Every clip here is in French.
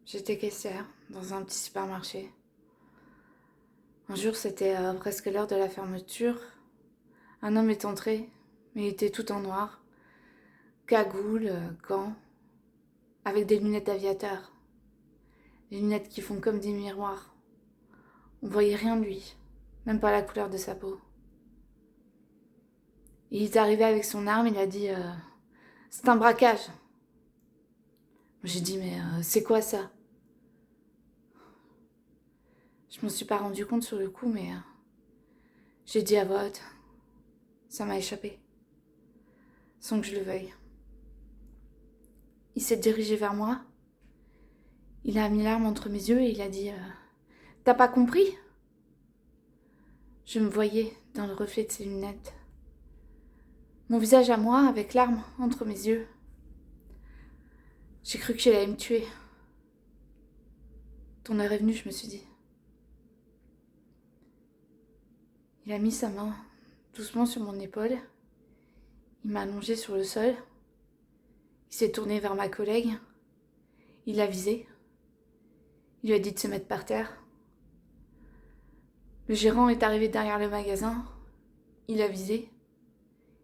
J'étais caissière dans un petit supermarché. Un jour, c'était presque l'heure de la fermeture. Un homme est entré, mais il était tout en noir. Cagoule, gants, avec des lunettes d'aviateur. Des lunettes qui font comme des miroirs. On voyait rien de lui, même pas la couleur de sa peau. Il est arrivé avec son arme, il a dit c'est un braquage. J'ai dit mais c'est quoi ça? Je m'en suis pas rendu compte sur le coup, mais j'ai dit à voix haute. Ça m'a échappé, sans que je le veuille. Il s'est dirigé vers moi. Il a mis l'arme entre mes yeux et il a dit t'as pas compris? Je me voyais dans le reflet de ses lunettes. Mon visage à moi avec l'arme entre mes yeux. J'ai cru qu'il allait me tuer. Ton heure est venue, je me suis dit. Il a mis sa main doucement sur mon épaule. Il m'a allongé sur le sol. Il s'est tourné vers ma collègue. Il l'a visée. Il lui a dit de se mettre par terre. Le gérant est arrivé derrière le magasin. Il l'a visé.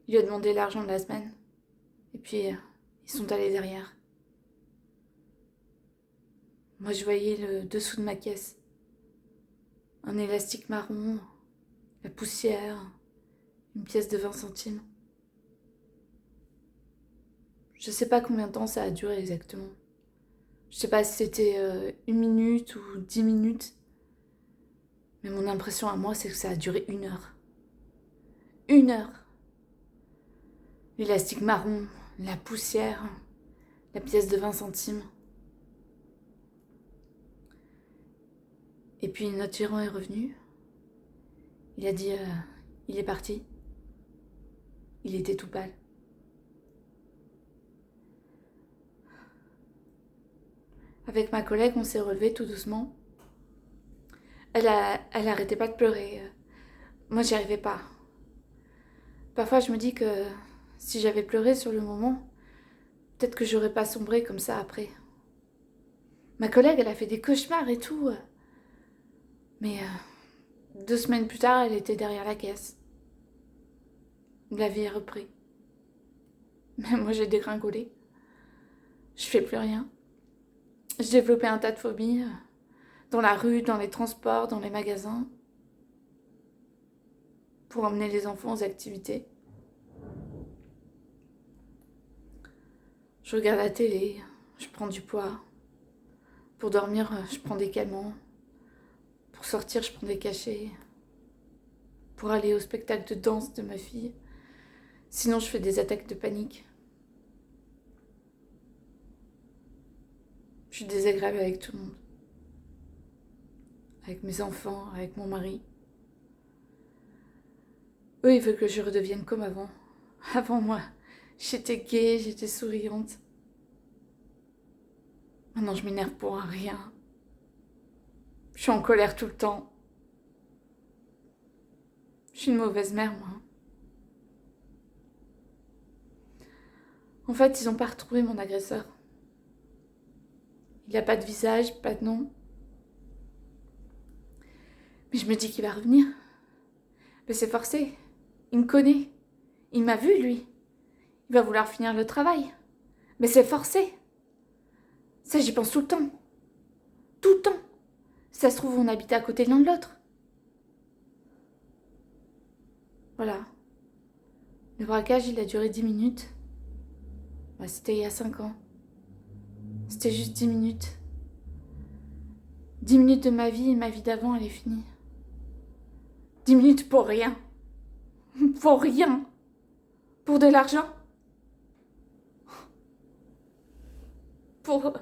Il lui a demandé l'argent de la semaine. Et puis, ils sont allés derrière. Moi, je voyais le dessous de ma caisse. Un élastique marron, la poussière, une pièce de 20 centimes. Je sais pas combien de temps ça a duré exactement. Je sais pas si c'était 1 minute ou 10 minutes. Mais mon impression à moi, c'est que ça a duré 1 heure. 1 heure. L'élastique marron, la poussière, la pièce de 20 centimes. Et puis notre gérant est revenu. Il a dit il est parti. Il était tout pâle. Avec ma collègue, on s'est relevé tout doucement. Elle arrêtait pas de pleurer. Moi, j'y arrivais pas. Parfois, je me dis que si j'avais pleuré sur le moment, peut-être que j'aurais pas sombré comme ça après. Ma collègue, elle a fait des cauchemars et tout. Mais 2 semaines plus tard, elle était derrière la caisse. La vie est reprise. Mais moi, j'ai dégringolé. Je fais plus rien. J'ai développé un tas de phobies. Dans la rue, dans les transports, dans les magasins. Pour emmener les enfants aux activités. Je regarde la télé, je prends du poids. Pour dormir, je prends des calmants. Pour sortir, je prends des cachets. Pour aller au spectacle de danse de ma fille. Sinon, je fais des attaques de panique. Je suis désagréable avec tout le monde. Avec mes enfants, avec mon mari. Eux, ils veulent que je redevienne comme avant. Avant, moi, j'étais gaie, j'étais souriante. Maintenant, je m'énerve pour un rien. Je suis en colère tout le temps. Je suis une mauvaise mère, moi. En fait, ils n'ont pas retrouvé mon agresseur. Il n'a pas de visage, pas de nom. Mais je me dis qu'il va revenir. Mais c'est forcé. Il me connaît. Il m'a vu, lui. Il va vouloir finir le travail. Mais c'est forcé. Ça, j'y pense tout le temps. Tout le temps. Si ça se trouve, on habite à côté l'un de l'autre. Voilà. Le braquage, il a duré 10 minutes. Bah, c'était il y a 5 ans. C'était juste 10 minutes. 10 minutes de ma vie et ma vie d'avant, elle est finie. 10 minutes pour rien. Pour rien. Pour de l'argent. Pour